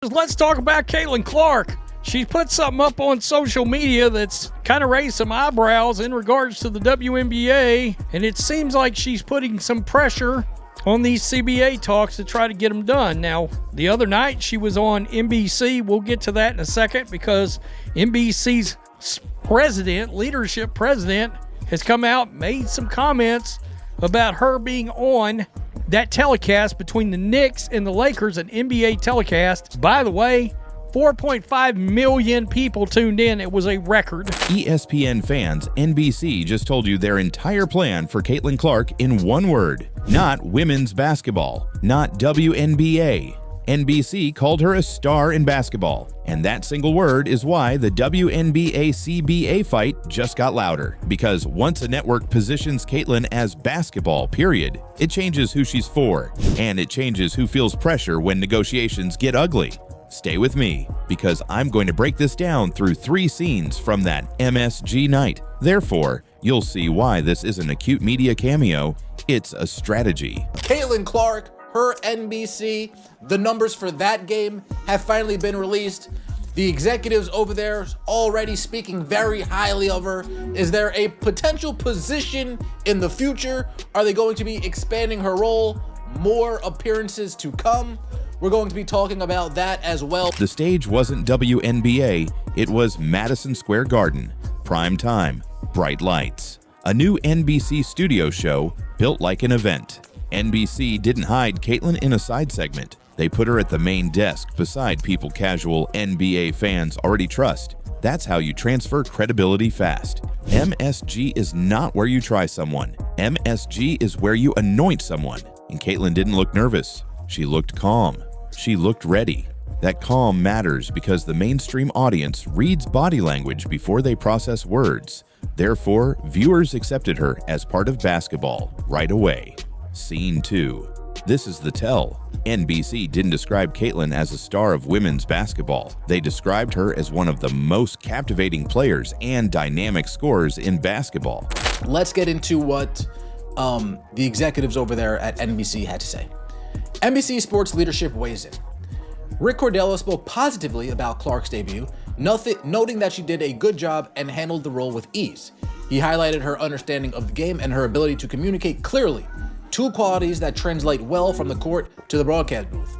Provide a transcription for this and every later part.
Let's talk about Caitlin Clark. She put something up on social media that's kind of raised some eyebrows in regards to the WNBA, and it seems like she's putting some pressure on these CBA talks to try to get them done. Now, the other night she was on NBC. We'll get to that in a second because NBC's leadership president, has come out, made some comments about her being on that telecast between the Knicks and the Lakers, an NBA telecast. By the way, 4.5 million people tuned in. It was a record. ESPN fans, NBC just told you their entire plan for Caitlin Clark in one word. Not women's basketball, not WNBA. NBC called her a star in basketball, and that single word is why the WNBA-CBA fight just got louder. Because once a network positions Caitlin as basketball, period, it changes who she's for, and it changes who feels pressure when negotiations get ugly. Stay with me, because I'm going to break this down through 3 scenes from that MSG night. Therefore, you'll see why this isn't a cute media cameo, it's a strategy. Caitlin Clark, her NBC, the numbers for that game have finally been released. The executives over there already speaking very highly of her. Is there a potential position in the future? Are they going to be expanding her role? More appearances to come? We're going to be talking about that as well. The stage wasn't WNBA, it was Madison Square Garden. Prime time, bright lights. A new NBC studio show built like an event. NBC didn't hide Caitlin in a side segment. They put her at the main desk beside people casual NBA fans already trust. That's how you transfer credibility fast. MSG is not where you try someone. MSG is where you anoint someone. And Caitlin didn't look nervous. She looked calm. She looked ready. That calm matters because the mainstream audience reads body language before they process words. Therefore, viewers accepted her as part of basketball right away. Scene 2. This is the tell. NBC didn't describe Caitlin as a star of women's basketball. They described her as one of the most captivating players and dynamic scorers in basketball. Let's get into what the executives over there at NBC had to say. NBC Sports leadership weighs in. Rick Cordello spoke positively about Clark's debut, noting that she did a good job and handled the role with ease. He highlighted her understanding of the game and her ability to communicate clearly, 2 qualities that translate well from the court to the broadcast booth.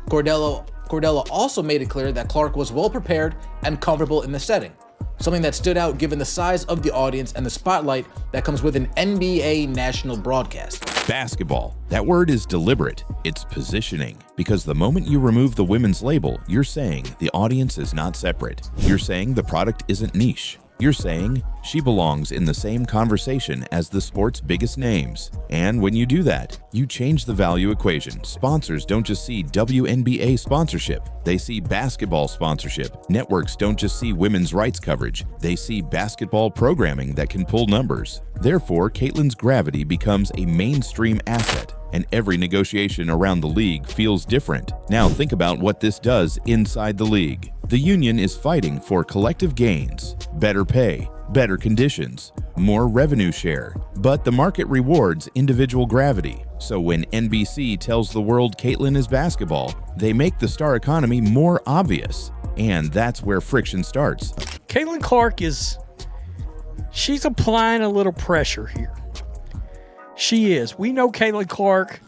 Cordello also made it clear that Clark was well prepared and comfortable in the setting, something that stood out given the size of the audience and the spotlight that comes with an NBA national broadcast. Basketball. That word is deliberate. It's positioning. Because the moment you remove the women's label, you're saying the audience is not separate. You're saying the product isn't niche. You're saying she belongs in the same conversation as the sport's biggest names. And when you do that, you change the value equation. Sponsors don't just see WNBA sponsorship, they see basketball sponsorship. Networks don't just see women's rights coverage, they see basketball programming that can pull numbers. Therefore, Caitlin's gravity becomes a mainstream asset, and every negotiation around the league feels different. Now think about what this does inside the league. The union is fighting for collective gains, better pay, better conditions, more revenue share. But the market rewards individual gravity. So when NBC tells the world Caitlin is basketball, they make the star economy more obvious. And that's where friction starts. Caitlin Clark she's applying a little pressure here. She is. We know Caitlin Clark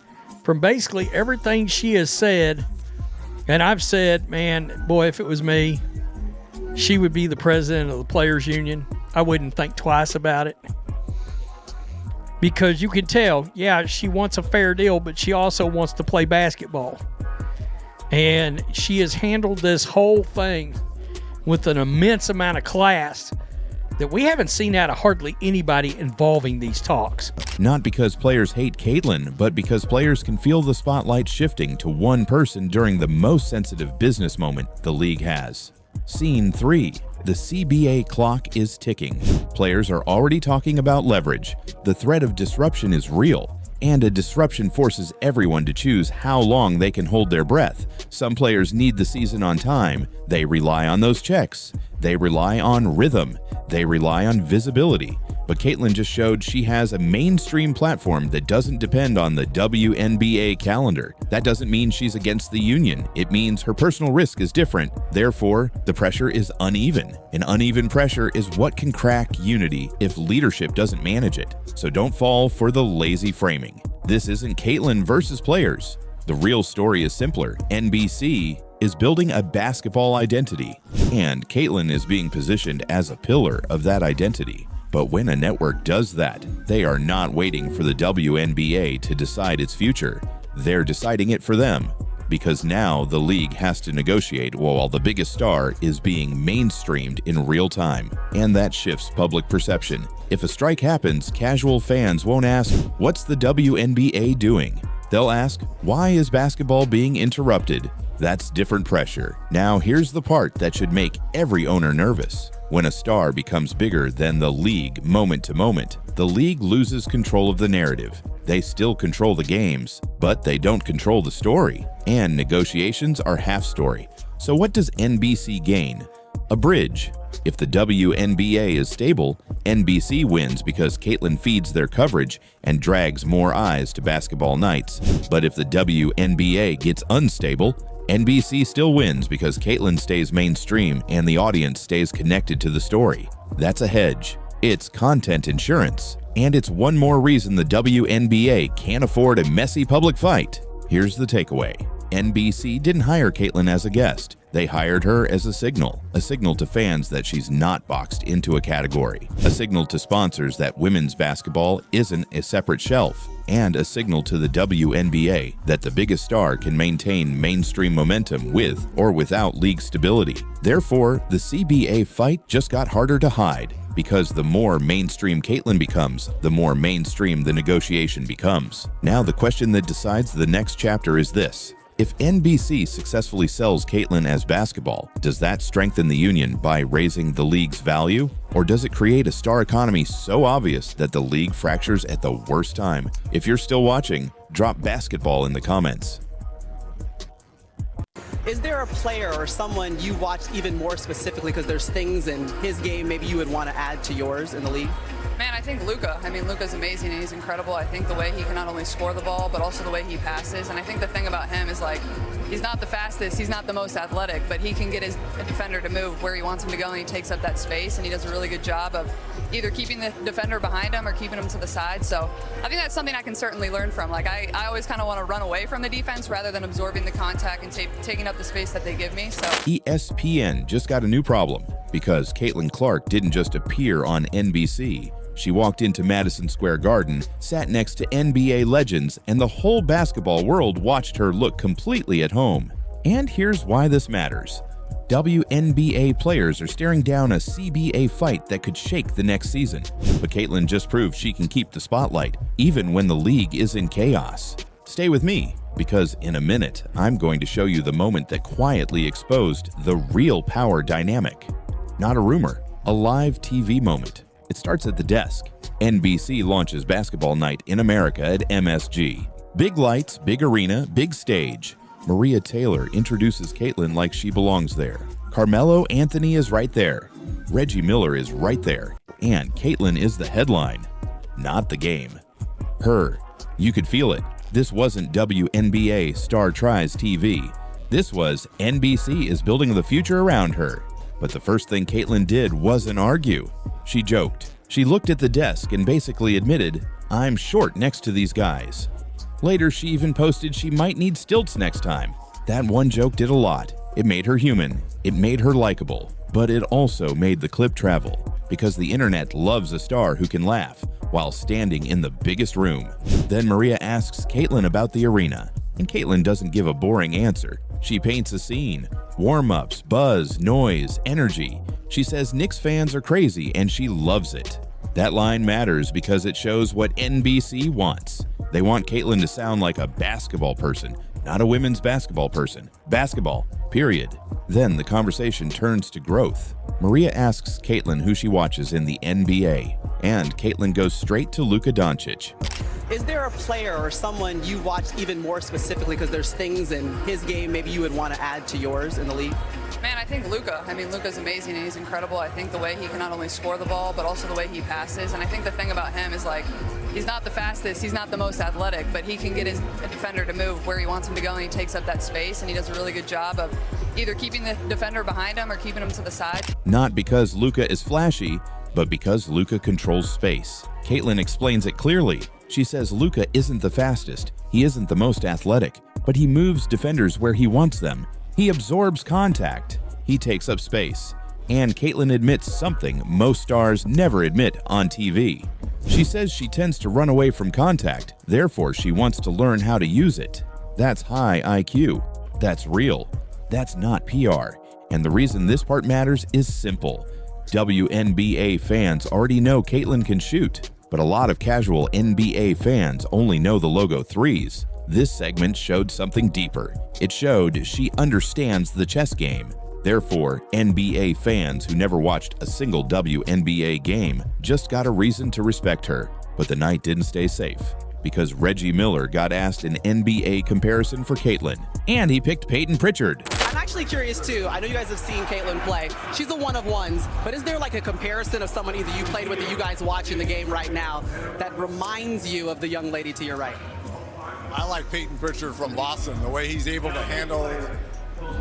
from basically everything she has said. And I've said, man, boy, if it was me, she would be the president of the Players Union. I wouldn't think twice about it. Because you can tell, yeah, she wants a fair deal, but she also wants to play basketball. And she has handled this whole thing with an immense amount of class that we haven't seen out of hardly anybody involving these talks. Not because players hate Caitlin, but because players can feel the spotlight shifting to one person during the most sensitive business moment the league has. Scene 3. The CBA clock is ticking. Players are already talking about leverage. The threat of disruption is real, and a disruption forces everyone to choose how long they can hold their breath. Some players need the season on time. They rely on those checks. They rely on rhythm. They rely on visibility. But Caitlyn just showed she has a mainstream platform that doesn't depend on the WNBA calendar. That doesn't mean she's against the union. It means her personal risk is different. Therefore, the pressure is uneven. And uneven pressure is what can crack unity if leadership doesn't manage it. So don't fall for the lazy framing. This isn't Caitlyn versus players. The real story is simpler. NBC is building a basketball identity, and Caitlyn is being positioned as a pillar of that identity. But when a network does that, they are not waiting for the WNBA to decide its future. They're deciding it for them, because now the league has to negotiate while the biggest star is being mainstreamed in real time, and that shifts public perception. If a strike happens, casual fans won't ask, "What's the WNBA doing?" They'll ask, "Why is basketball being interrupted?" That's different pressure. Now here's the part that should make every owner nervous. When a star becomes bigger than the league moment to moment, the league loses control of the narrative. They still control the games, but they don't control the story. And negotiations are half story. So what does NBC gain? A bridge. If the WNBA is stable, NBC wins because Caitlyn feeds their coverage and drags more eyes to basketball nights. But if the WNBA gets unstable, NBC still wins because Caitlyn stays mainstream and the audience stays connected to the story. That's a hedge. It's content insurance. And it's one more reason the WNBA can't afford a messy public fight. Here's the takeaway. NBC didn't hire Caitlyn as a guest. They hired her as a signal to fans that she's not boxed into a category, a signal to sponsors that women's basketball isn't a separate shelf, and a signal to the WNBA that the biggest star can maintain mainstream momentum with or without league stability. Therefore, the CBA fight just got harder to hide, because the more mainstream Caitlyn becomes, the more mainstream the negotiation becomes. Now the question that decides the next chapter is this. If NBC successfully sells Caitlyn as basketball, does that strengthen the union by raising the league's value? Or does it create a star economy so obvious that the league fractures at the worst time? If you're still watching, drop basketball in the comments. Is there a player or someone you watch even more specifically because there's things in his game maybe you would want to add to yours in the league? Man, I think Luka. I mean, Luka's amazing and he's incredible. I think the way he can not only score the ball, but also the way he passes. And I think the thing about him is, like, he's not the fastest, he's not the most athletic, but he can get his defender to move where he wants him to go, and he takes up that space, and he does a really good job of either keeping the defender behind him or keeping him to the side. So I think that's something I can certainly learn from. Like, I always kind of want to run away from the defense rather than absorbing the contact and taking up the space that they give me. So ESPN just got a new problem because Caitlyn Clark didn't just appear on NBC. She walked into Madison Square Garden, sat next to NBA legends, and the whole basketball world watched her look completely at home. And here's why this matters. WNBA players are staring down a CBA fight that could shake the next season. But Caitlyn just proved she can keep the spotlight, even when the league is in chaos. Stay with me, because in a minute, I'm going to show you the moment that quietly exposed the real power dynamic. Not a rumor, a live TV moment. It starts at the desk. NBC launches basketball night in America at MSG. Big lights, big arena, big stage. Maria Taylor introduces Caitlyn like she belongs there. Carmelo Anthony is right there. Reggie Miller is right there. And Caitlyn is the headline, not the game. Her. You could feel it. This wasn't WNBA Star Tries TV. This was NBC is building the future around her. But the first thing Caitlyn did wasn't argue. She joked. She looked at the desk and basically admitted, "I'm short next to these guys." Later, she even posted she might need stilts next time. That one joke did a lot. It made her human. It made her likable. But it also made the clip travel, because the internet loves a star who can laugh while standing in the biggest room. Then Maria asks Caitlyn about the arena, and Caitlyn doesn't give a boring answer. She paints a scene. Warm-ups, buzz, noise, energy. She says Knicks fans are crazy and she loves it. That line matters because it shows what NBC wants. They want Caitlyn to sound like a basketball person, not a women's basketball person. Basketball, period. Then the conversation turns to growth. Maria asks Caitlyn who she watches in the NBA, and Caitlyn goes straight to Luka Doncic. Is there a player or someone you watched even more specifically because there's things in his game maybe you would want to add to yours in the league? Man, I think Luka. I mean, Luka's amazing and he's incredible. I think the way he can not only score the ball, but also the way he passes. And I think the thing about him is, like, he's not the fastest, he's not the most athletic, but he can get his defender to move where he wants him to go, and he takes up that space, and he does a really good job of either keeping the defender behind him or keeping him to the side. Not because Luka is flashy, but because Luka controls space. Caitlin explains it clearly. She says Luka isn't the fastest, he isn't the most athletic, but he moves defenders where he wants them. He absorbs contact. He takes up space. And Caitlin admits something most stars never admit on TV. She says she tends to run away from contact, therefore she wants to learn how to use it. That's high IQ. That's real. That's not PR. And the reason this part matters is simple. WNBA fans already know Caitlin can shoot, but a lot of casual NBA fans only know the logo threes. This segment showed something deeper. It showed she understands the chess game. Therefore, NBA fans who never watched a single WNBA game just got a reason to respect her. But the night didn't stay safe, because Reggie Miller got asked an NBA comparison for Caitlin, and he picked Peyton Pritchard. I'm actually curious too. I know you guys have seen Caitlin play. She's a one-of-ones, but is there like a comparison of someone either you played with or you guys watching the game right now that reminds you of the young lady to your right? I like Peyton Pritchard from Boston, the way he's able to handle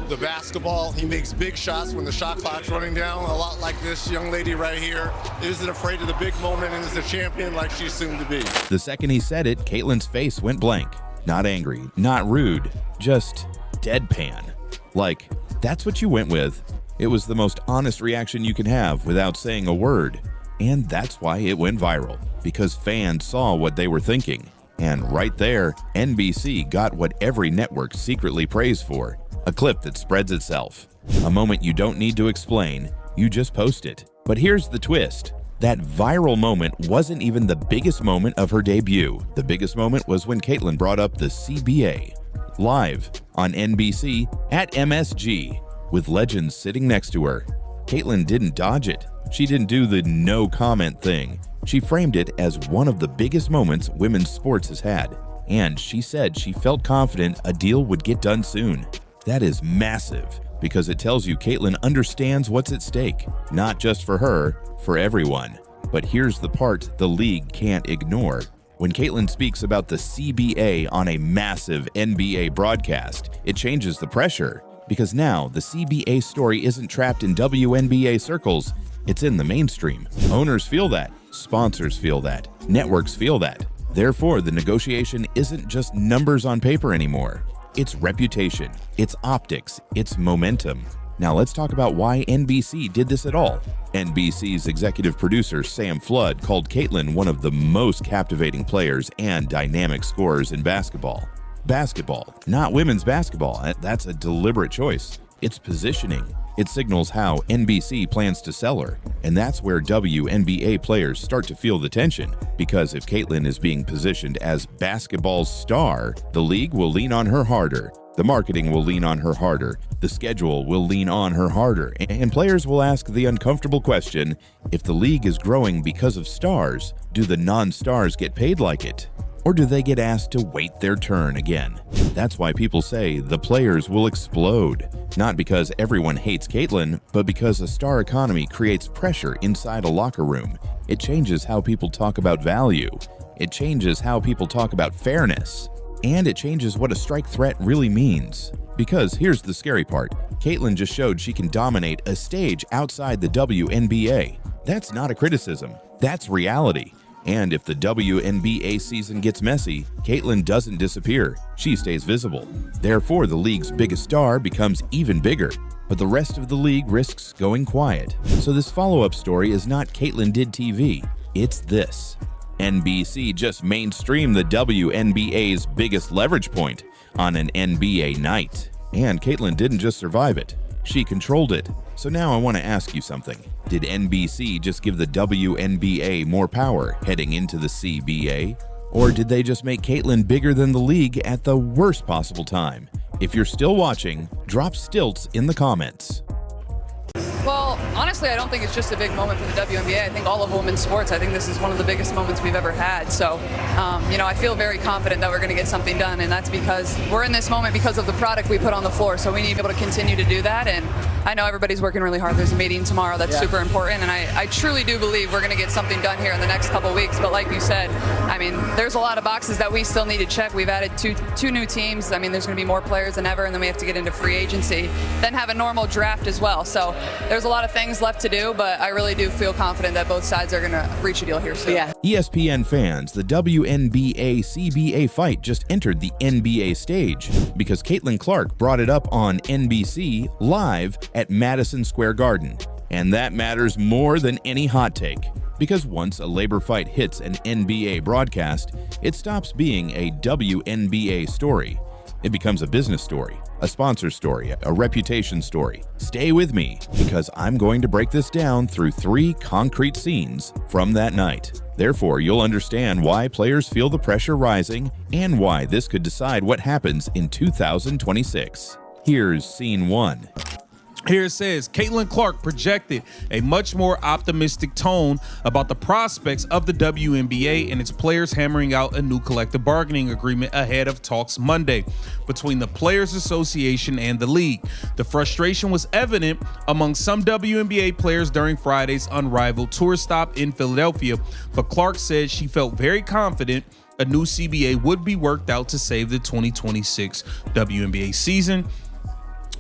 the basketball. He makes big shots when the shot clock's running down, a lot like this young lady right here. Isn't afraid of the big moment and is a champion like she's soon to be. The second he said it, Caitlin's face went blank. Not angry, not rude, just deadpan. Like, that's what you went with. It was the most honest reaction you can have without saying a word. And that's why it went viral, because fans saw what they were thinking. And right there, NBC got what every network secretly prays for. A clip that spreads itself. A moment you don't need to explain, you just post it. But here's the twist. That viral moment wasn't even the biggest moment of her debut. The biggest moment was when Caitlin brought up the CBA. Live on NBC at MSG, with legends sitting next to her. Caitlin didn't dodge it. She didn't do the no comment thing. She framed it as one of the biggest moments women's sports has had. And she said she felt confident a deal would get done soon. That is massive, because it tells you Caitlin understands what's at stake, not just for her, for everyone. But here's the part the league can't ignore. When Caitlin speaks about the CBA on a massive NBA broadcast, it changes the pressure, because now the CBA story isn't trapped in WNBA circles, it's in the mainstream. Owners feel that, sponsors feel that, networks feel that. Therefore, the negotiation isn't just numbers on paper anymore. It's reputation, it's optics, it's momentum. Now let's talk about why NBC did this at all. NBC's executive producer Sam Flood called Caitlin one of the most captivating players and dynamic scorers in basketball. Basketball, not women's basketball. That's a deliberate choice. It's positioning. It signals how NBC plans to sell her, and that's where WNBA players start to feel the tension, because if Caitlin is being positioned as basketball's star, the league will lean on her harder, the marketing will lean on her harder, the schedule will lean on her harder, and players will ask the uncomfortable question, if the league is growing because of stars, do the non-stars get paid like it? Or do they get asked to wait their turn again? That's why people say the players will explode. Not because everyone hates Caitlin, but because a star economy creates pressure inside a locker room. It changes how people talk about value. It changes how people talk about fairness. And it changes what a strike threat really means. Because here's the scary part. Caitlin just showed she can dominate a stage outside the WNBA. That's not a criticism. That's reality. And if the WNBA season gets messy, Caitlin doesn't disappear. She stays visible. Therefore, the league's biggest star becomes even bigger. But the rest of the league risks going quiet. So this follow-up story is not Caitlin did TV. It's this. NBC just mainstreamed the WNBA's biggest leverage point on an NBA night. And Caitlin didn't just survive it. She controlled it. So now I want to ask you something. Did NBC just give the WNBA more power heading into the CBA? Or did they just make Caitlin bigger than the league at the worst possible time? If you're still watching, drop stilts in the comments. Well, honestly, I don't think it's just a big moment for the WNBA. I think all of women's sports, I think this is one of the biggest moments we've ever had. So, I feel very confident that we're going to get something done, and that's because we're in this moment because of the product we put on the floor. So we need to be able to continue to do that, and I know everybody's working really hard. There's a meeting tomorrow that's super important, and I truly do believe we're going to get something done here in the next couple weeks. But like you said, I mean, there's a lot of boxes that we still need to check. We've added two new teams. I mean, there's going to be more players than ever, and then we have to get into free agency, then have a normal draft as well. So there's a lot of things left to do, but I really do feel confident that both sides are going to reach a deal here soon. Yeah. ESPN fans, the WNBA-CBA fight just entered the NBA stage because Caitlin Clark brought it up on NBC live at Madison Square Garden. And that matters more than any hot take, because once a labor fight hits an NBA broadcast, it stops being a WNBA story. It becomes a business story, a sponsor story, a reputation story. Stay with me, because I'm going to break this down through 3 concrete scenes from that night. Therefore, you'll understand why players feel the pressure rising and why this could decide what happens in 2026. Here's scene 1. Here it says, Caitlin Clark projected a much more optimistic tone about the prospects of the WNBA and its players hammering out a new collective bargaining agreement ahead of talks Monday between the Players Association and the league. The frustration was evident among some WNBA players during Friday's unrivaled tour stop in Philadelphia, but Clark said she felt very confident a new CBA would be worked out to save the 2026 WNBA season.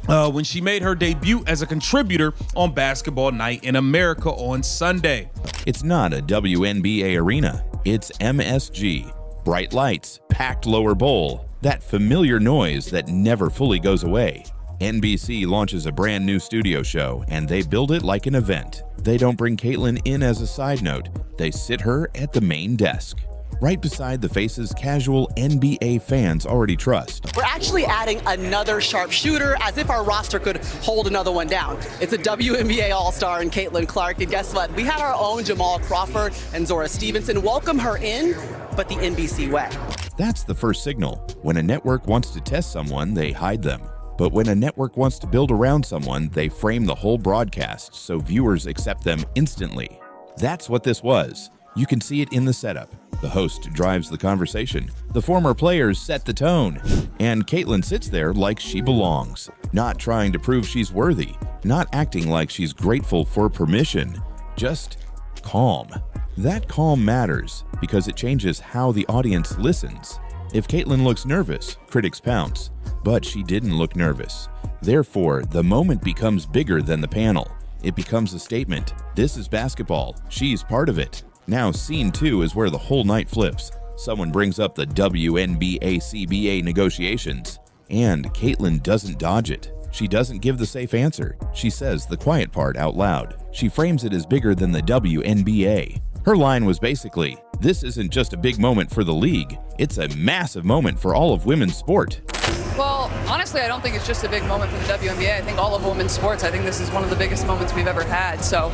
When she made her debut as a contributor on Basketball Night in America on Sunday. It's not a WNBA arena, it's MSG. Bright lights, packed lower bowl, that familiar noise that never fully goes away. NBC launches a brand new studio show, and they build it like an event. They don't bring Caitlin in as a side note, they sit her at the main desk, right beside the faces casual NBA fans already trust. We're actually adding another sharpshooter, as if our roster could hold another one down. It's a WNBA All-Star in Caitlin Clark, and guess what? We had our own Jamal Crawford and Zora Stevenson welcome her in, but the NBC way. That's the first signal. When a network wants to test someone, they hide them. But when a network wants to build around someone, they frame the whole broadcast so viewers accept them instantly. That's what this was. You can see it in the setup. The host drives the conversation. The former players set the tone. And Caitlin sits there like she belongs, not trying to prove she's worthy, not acting like she's grateful for permission, just calm. That calm matters because it changes how the audience listens. If Caitlin looks nervous, critics pounce, but she didn't look nervous. Therefore, the moment becomes bigger than the panel. It becomes a statement. This is basketball. She's part of it. Now, scene 2 is where the whole night flips. Someone brings up the WNBA-CBA negotiations, and Caitlin doesn't dodge it. She doesn't give the safe answer. She says the quiet part out loud. She frames it as bigger than the WNBA. Her line was basically, "This isn't just a big moment for the league, it's a massive moment for all of women's sport." Well, honestly, I don't think it's just a big moment for the WNBA. I think all of women's sports, I think this is one of the biggest moments we've ever had. So,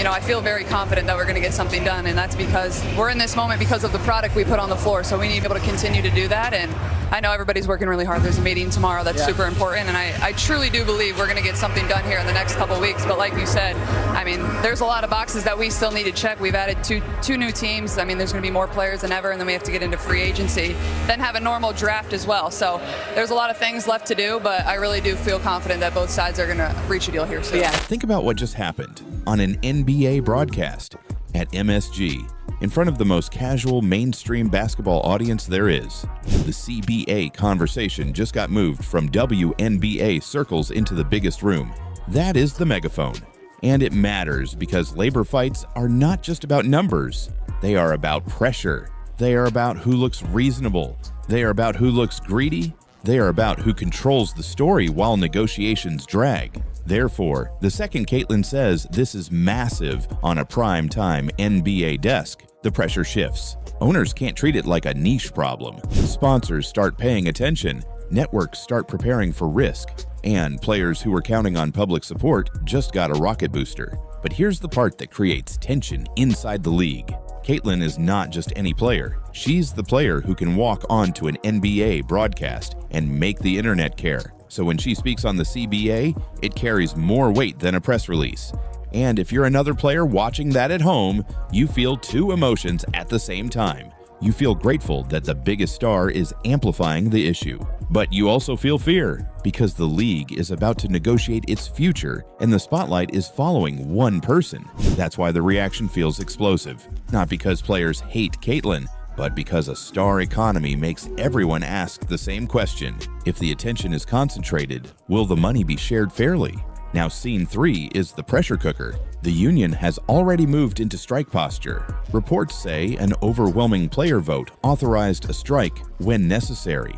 I feel very confident that we're going to get something done, and that's because we're in this moment because of the product we put on the floor. So we need to be able to continue to do that, and I know everybody's working really hard. There's a meeting tomorrow that's super important, and I truly do believe we're going to get something done here in the next couple weeks. But like you said, I mean, there's a lot of boxes that we still need to check. We've added two new teams. I mean, there's going to be more players than ever, and then we have to get into free agency, then have a normal draft as well. So there's a lot of things left to do, but I really do feel confident that both sides are going to reach a deal here soon. Yeah. Think about what just happened on an NBA broadcast at MSG in front of the most casual mainstream basketball audience there is. The CBA conversation just got moved from WNBA circles into the biggest room. That is the megaphone. And it matters because labor fights are not just about numbers. They are about pressure. They are about who looks reasonable. They are about who looks greedy. They are about who controls the story while negotiations drag. Therefore, the second Caitlin says this is massive on a prime-time NBA desk, the pressure shifts. Owners can't treat it like a niche problem. Sponsors start paying attention. Networks start preparing for risk. And players who were counting on public support just got a rocket booster. But here's the part that creates tension inside the league. Caitlin is not just any player. She's the player who can walk onto an NBA broadcast and make the internet care. So when she speaks on the CBA, it carries more weight than a press release. And if you're another player watching that at home, you feel two emotions at the same time. You feel grateful that the biggest star is amplifying the issue. But you also feel fear, because the league is about to negotiate its future and the spotlight is following one person. That's why the reaction feels explosive. Not because players hate Caitlyn, but because a star economy makes everyone ask the same question. If the attention is concentrated, will the money be shared fairly? Now, scene 3 is the pressure cooker. The union has already moved into strike posture. Reports say an overwhelming player vote authorized a strike when necessary.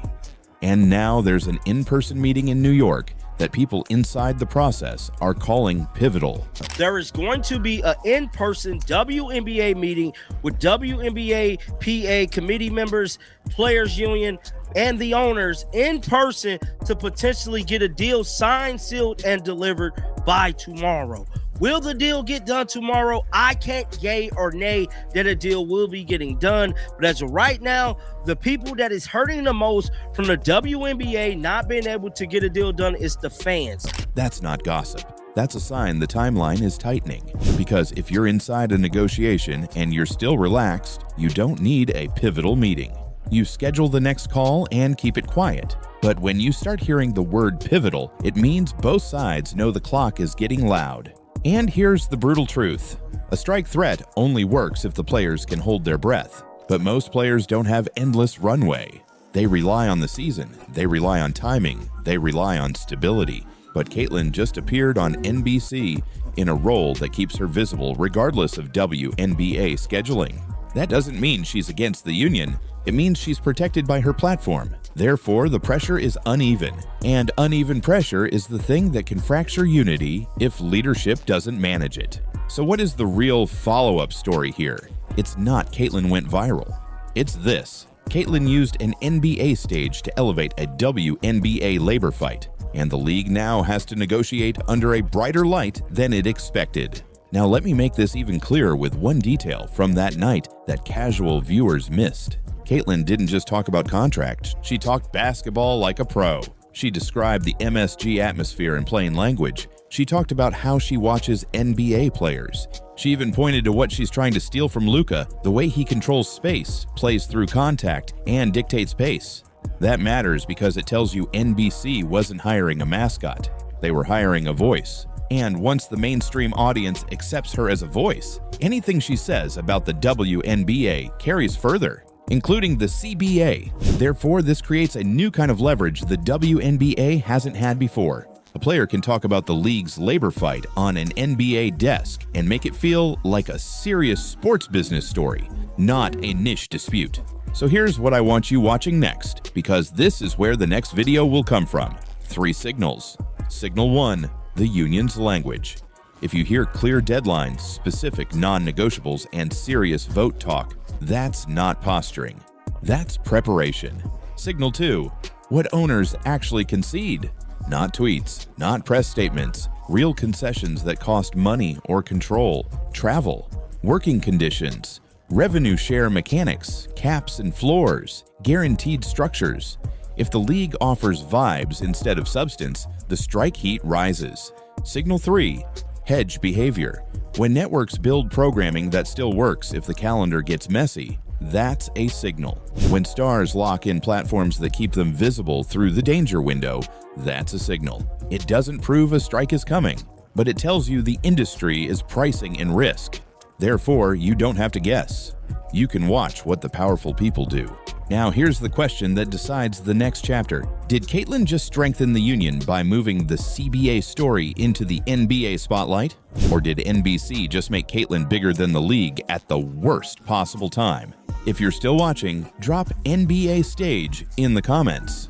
And now there's an in-person meeting in New York that people inside the process are calling pivotal. There is going to be an in-person WNBA meeting with WNBA PA committee members, players union, and the owners in person to potentially get a deal signed, sealed, and delivered by tomorrow. Will the deal get done tomorrow? I can't yay or nay that a deal will be getting done. But as of right now, the people that is hurting the most from the WNBA not being able to get a deal done is the fans. That's not gossip. That's a sign the timeline is tightening. Because if you're inside a negotiation and you're still relaxed, you don't need a pivotal meeting. You schedule the next call and keep it quiet. But when you start hearing the word pivotal, it means both sides know the clock is getting loud. And here's the brutal truth. A strike threat only works if the players can hold their breath. But most players don't have endless runway. They rely on the season, they rely on timing, they rely on stability. But Caitlyn just appeared on NBC in a role that keeps her visible regardless of WNBA scheduling. That doesn't mean she's against the union. It means she's protected by her platform. Therefore, the pressure is uneven. And uneven pressure is the thing that can fracture unity if leadership doesn't manage it. So what is the real follow-up story here? It's not Caitlyn went viral. It's this. Caitlyn used an NBA stage to elevate a WNBA labor fight. And the league now has to negotiate under a brighter light than it expected. Now let me make this even clearer with one detail from that night that casual viewers missed. Caitlyn didn't just talk about contract, she talked basketball like a pro. She described the MSG atmosphere in plain language. She talked about how she watches NBA players. She even pointed to what she's trying to steal from Luka, the way he controls space, plays through contact, and dictates pace. That matters because it tells you NBC wasn't hiring a mascot. They were hiring a voice. And once the mainstream audience accepts her as a voice, anything she says about the WNBA carries further, including the CBA. Therefore, this creates a new kind of leverage the WNBA hasn't had before. A player can talk about the league's labor fight on an NBA desk and make it feel like a serious sports business story, not a niche dispute. So here's what I want you watching next, because this is where the next video will come from. 3 signals. Signal 1, the union's language. If you hear clear deadlines, specific non-negotiables, and serious vote talk, that's not posturing. That's preparation. Signal 2, what owners actually concede. Not tweets, not press statements, real concessions that cost money or control, travel, working conditions, revenue share mechanics, caps and floors, guaranteed structures. If the league offers vibes instead of substance, the strike heat rises. Signal 3, hedge behavior. When networks build programming that still works if the calendar gets messy, that's a signal. When stars lock in platforms that keep them visible through the danger window, that's a signal. It doesn't prove a strike is coming, but it tells you the industry is pricing in risk. Therefore, you don't have to guess. You can watch what the powerful people do. Now, here's the question that decides the next chapter. Did Caitlyn just strengthen the union by moving the CBA story into the NBA spotlight? Or did NBC just make Caitlyn bigger than the league at the worst possible time? If you're still watching, drop NBA stage in the comments.